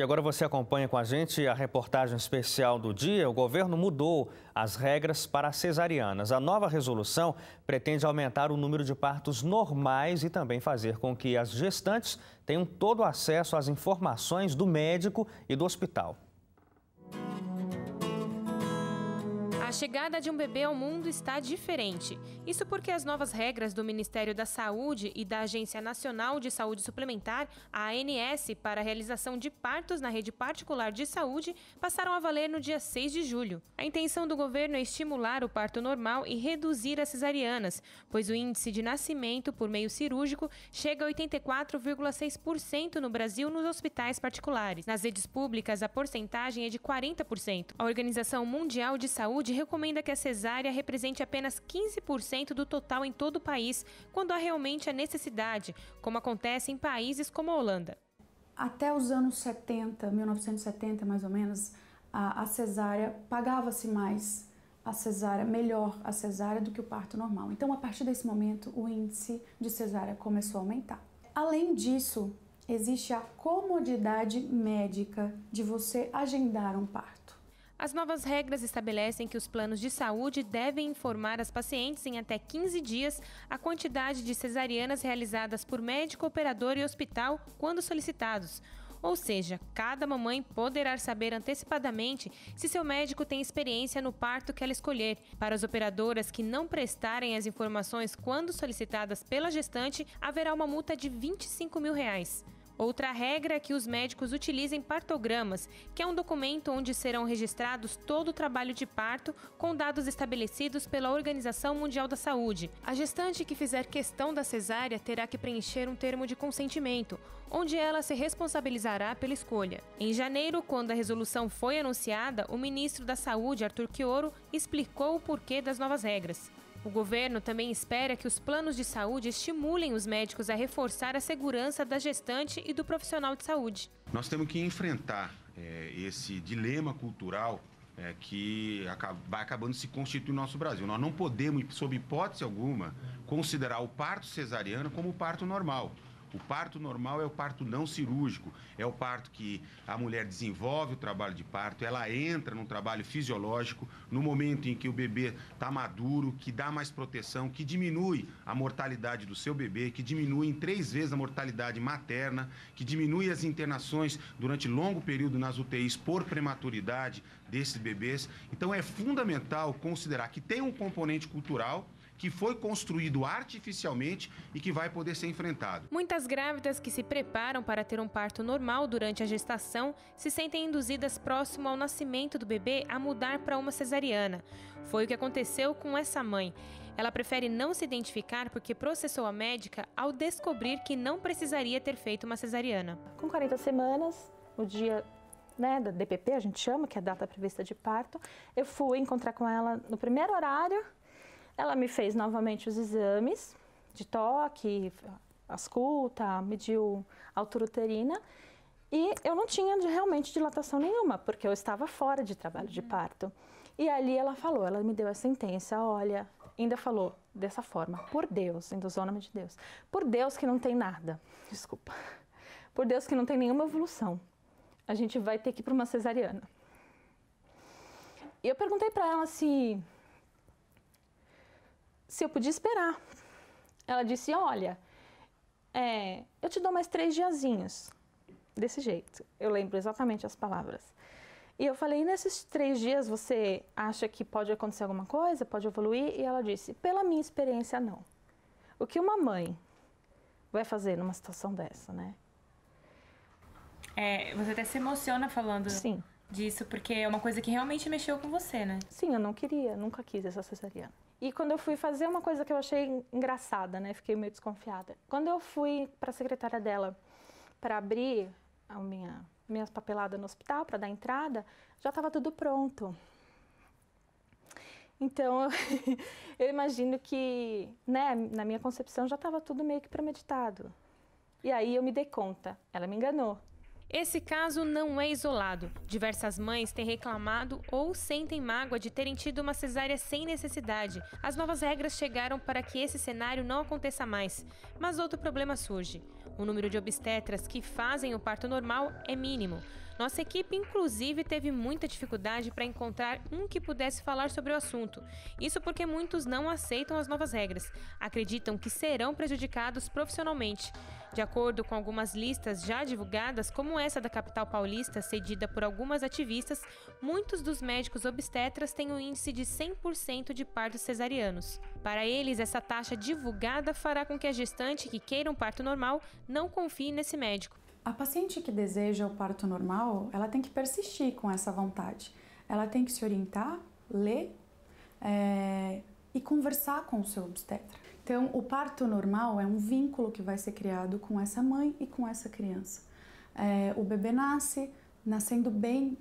E agora você acompanha com a gente a reportagem especial do dia. O governo mudou as regras para as cesarianas. A nova resolução pretende aumentar o número de partos normais e também fazer com que as gestantes tenham todo o acesso às informações do médico e do hospital. A chegada de um bebê ao mundo está diferente. Isso porque as novas regras do Ministério da Saúde e da Agência Nacional de Saúde Suplementar, a ANS, para a realização de partos na rede particular de saúde, passaram a valer no dia 6 de julho. A intenção do governo é estimular o parto normal e reduzir as cesarianas, pois o índice de nascimento por meio cirúrgico chega a 84,6% no Brasil nos hospitais particulares. Nas redes públicas, a porcentagem é de 40%. A Organização Mundial de Saúde recomenda que a cesárea represente apenas 15% do total em todo o país, quando há realmente a necessidade, como acontece em países como a Holanda. Até os anos 70, 1970 mais ou menos, a cesárea pagava-se mais melhor a cesárea do que o parto normal. Então, a partir desse momento, o índice de cesárea começou a aumentar. Além disso, existe a comodidade médica de você agendar um parto. As novas regras estabelecem que os planos de saúde devem informar as pacientes em até 15 dias a quantidade de cesarianas realizadas por médico, operador e hospital quando solicitados. Ou seja, cada mamãe poderá saber antecipadamente se seu médico tem experiência no parto que ela escolher. Para as operadoras que não prestarem as informações quando solicitadas pela gestante, haverá uma multa de R$25 mil. Outra regra é que os médicos utilizem partogramas, que é um documento onde serão registrados todo o trabalho de parto com dados estabelecidos pela Organização Mundial da Saúde. A gestante que fizer questão da cesárea terá que preencher um termo de consentimento, onde ela se responsabilizará pela escolha. Em janeiro, quando a resolução foi anunciada, o ministro da Saúde, Arthur Quiorio, explicou o porquê das novas regras. O governo também espera que os planos de saúde estimulem os médicos a reforçar a segurança da gestante e do profissional de saúde. Nós temos que enfrentar esse dilema cultural que vai acabando se constituir no nosso Brasil. Nós não podemos, sob hipótese alguma, considerar o parto cesariano como o parto normal. O parto normal é o parto não cirúrgico, é o parto que a mulher desenvolve o trabalho de parto, ela entra num trabalho fisiológico no momento em que o bebê está maduro, que dá mais proteção, que diminui a mortalidade do seu bebê, que diminui em 3 vezes a mortalidade materna, que diminui as internações durante longo período nas UTIs por prematuridade desses bebês. Então é fundamental considerar que tem um componente cultural que foi construído artificialmente e que vai poder ser enfrentado. Muitas grávidas que se preparam para ter um parto normal durante a gestação se sentem induzidas próximo ao nascimento do bebê a mudar para uma cesariana. Foi o que aconteceu com essa mãe. Ela prefere não se identificar porque processou a médica ao descobrir que não precisaria ter feito uma cesariana. Com 40 semanas, no dia da DPP, a gente chama, que é a data prevista de parto, eu fui encontrar com ela no primeiro horário. Ela me fez novamente os exames de toque, ausculta, mediu a altura uterina e eu não tinha realmente dilatação nenhuma, porque eu estava fora de trabalho de parto. E ali ela me deu a sentença, olha, ainda falou dessa forma, por Deus, induzou o nome de Deus, por Deus que não tem nada, desculpa, por Deus que não tem nenhuma evolução, a gente vai ter que ir para uma cesariana. E eu perguntei para ela se eu podia esperar. Ela disse, olha, eu te dou mais 3 diazinhos, desse jeito. Eu lembro exatamente as palavras. E eu falei, nesses 3 dias você acha que pode acontecer alguma coisa, pode evoluir? E ela disse, pela minha experiência, não. O que uma mãe vai fazer numa situação dessa, né? Você até se emociona falando Sim. disso, porque é uma coisa que realmente mexeu com você, né? Sim, eu não queria, nunca quis essa cesariana. E quando eu fui fazer uma coisa que eu achei engraçada, né? Fiquei meio desconfiada. Quando eu fui para a secretária dela para abrir a minhas papeladas no hospital, para dar entrada, já estava tudo pronto. Então, eu imagino que, né, na minha concepção já estava tudo meio que premeditado. E aí eu me dei conta, ela me enganou. Esse caso não é isolado. Diversas mães têm reclamado ou sentem mágoa de terem tido uma cesárea sem necessidade. As novas regras chegaram para que esse cenário não aconteça mais. Mas outro problema surge. O número de obstetras que fazem o parto normal é mínimo. Nossa equipe, inclusive, teve muita dificuldade para encontrar um que pudesse falar sobre o assunto. Isso porque muitos não aceitam as novas regras, acreditam que serão prejudicados profissionalmente. De acordo com algumas listas já divulgadas, como essa da capital paulista, cedida por algumas ativistas, muitos dos médicos obstetras têm um índice de 100% de partos cesarianos. Para eles, essa taxa divulgada fará com que a gestante que queira um parto normal não confie nesse médico. A paciente que deseja o parto normal, ela tem que persistir com essa vontade. Ela tem que se orientar, ler e conversar com o seu obstetra. Então, o parto normal é um vínculo que vai ser criado com essa mãe e com essa criança. O bebê nascendo bem,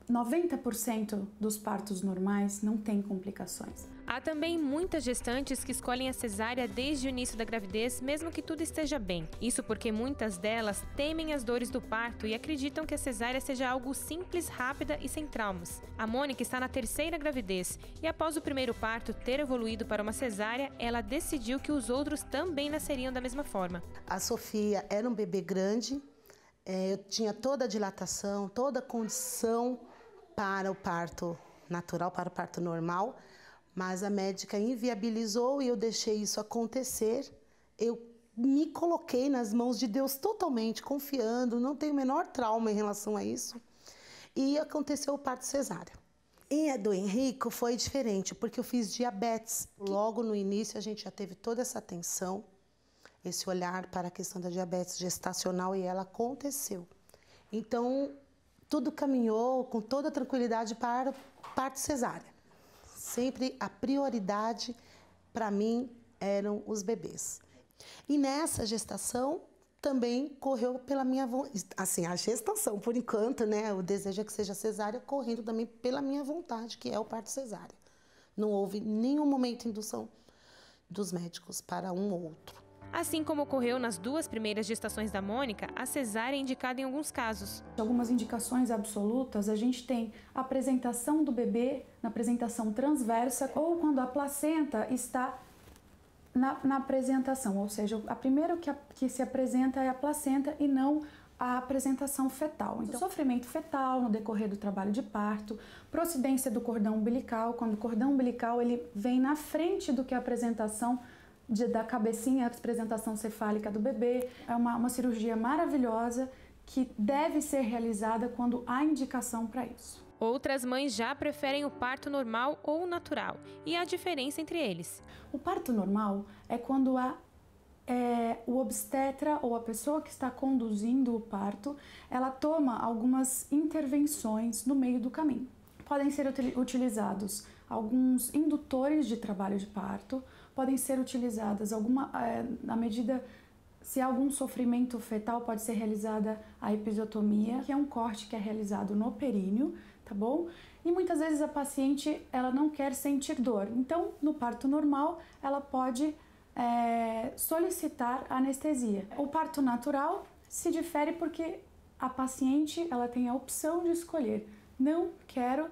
90% dos partos normais não tem complicações. Há também muitas gestantes que escolhem a cesárea desde o início da gravidez, mesmo que tudo esteja bem. Isso porque muitas delas temem as dores do parto e acreditam que a cesárea seja algo simples, rápida e sem traumas. A Mônica está na 3ª gravidez e após o primeiro parto ter evoluído para uma cesárea, ela decidiu que os outros também nasceriam da mesma forma. A Sofia era um bebê grande, eu tinha toda a dilatação, toda a condição para o parto natural, para o parto normal, mas a médica inviabilizou e eu deixei isso acontecer. Eu me coloquei nas mãos de Deus totalmente, confiando, não tenho o menor trauma em relação a isso. E aconteceu o parto cesárea. E a do Henrico foi diferente, porque eu fiz diabetes. Logo no início a gente já teve toda essa atenção, esse olhar para a questão da diabetes gestacional e ela aconteceu. Então, tudo caminhou com toda tranquilidade para o parto cesárea. Sempre a prioridade para mim eram os bebês. E nessa gestação também correu pela minha vontade, assim, a gestação por enquanto, né, o desejo é que seja cesárea, correndo também pela minha vontade, que é o parto cesárea. Não houve nenhum momento de indução dos médicos para um ou outro. Assim como ocorreu nas 2 primeiras gestações da Mônica, a cesárea é indicada em alguns casos. Algumas indicações absolutas, a gente tem a apresentação do bebê na apresentação transversa ou quando a placenta está na apresentação, ou seja, a primeira que se apresenta é a placenta e não a apresentação fetal. Então, sofrimento fetal no decorrer do trabalho de parto, procidência do cordão umbilical, quando o cordão umbilical ele vem na frente do que a apresentação da cabecinha, a apresentação cefálica do bebê. É uma cirurgia maravilhosa que deve ser realizada quando há indicação para isso. Outras mães já preferem o parto normal ou natural. E há diferença entre eles. O parto normal é quando o obstetra ou a pessoa que está conduzindo o parto, ela toma algumas intervenções no meio do caminho. Podem ser utilizados alguns indutores de trabalho de parto, podem ser utilizadas na medida, se há algum sofrimento fetal, pode ser realizada a episiotomia, que é um corte que é realizado no períneo, tá bom? E muitas vezes a paciente, ela não quer sentir dor, então no parto normal ela pode solicitar anestesia. O parto natural se difere porque a paciente, ela tem a opção de escolher, não quero,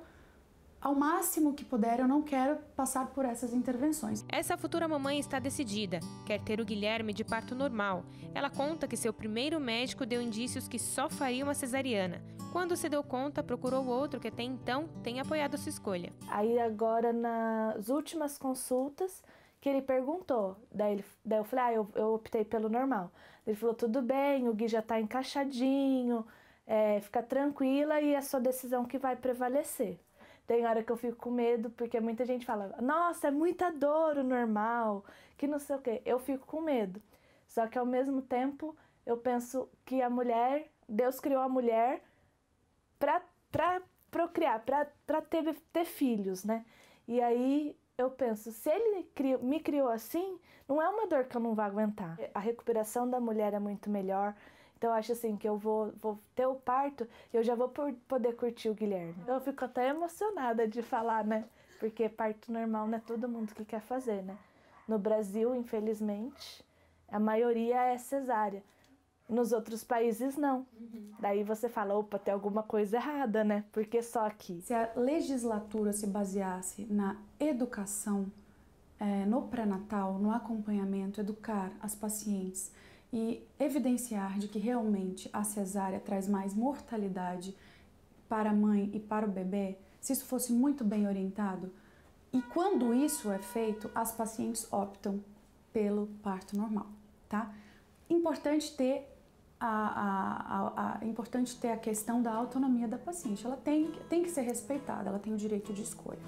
ao máximo que puder, eu não quero passar por essas intervenções. Essa futura mamãe está decidida, quer ter o Guilherme de parto normal. Ela conta que seu primeiro médico deu indícios que só faria uma cesariana. Quando se deu conta, procurou outro que até então tem apoiado a sua escolha. Aí agora, nas últimas consultas, que ele perguntou, daí eu falei, eu optei pelo normal. Ele falou, tudo bem, o Gui já está encaixadinho, fica tranquila e é a sua decisão que vai prevalecer. Tem hora que eu fico com medo, porque muita gente fala, nossa, é muita dor o normal, que não sei o quê. Eu fico com medo. Só que ao mesmo tempo, eu penso que a mulher, Deus criou a mulher para procriar, para ter filhos, né? E aí eu penso, se ele me criou assim, não é uma dor que eu não vou aguentar. A recuperação da mulher é muito melhor. Então, eu acho assim que eu vou ter o parto e eu já vou poder curtir o Guilherme. Eu fico até emocionada de falar, né? Porque parto normal não é todo mundo que quer fazer, né? No Brasil, infelizmente, a maioria é cesárea. Nos outros países, não. Daí você fala, opa, tem alguma coisa errada, né? Porque só aqui. Se a legislatura se baseasse na educação, no pré-natal, no acompanhamento, educar as pacientes e evidenciar de que realmente a cesárea traz mais mortalidade para a mãe e para o bebê, se isso fosse muito bem orientado, e quando isso é feito, as pacientes optam pelo parto normal, tá? Importante ter importante ter a questão da autonomia da paciente. Ela tem que ser respeitada, ela tem o direito de escolha.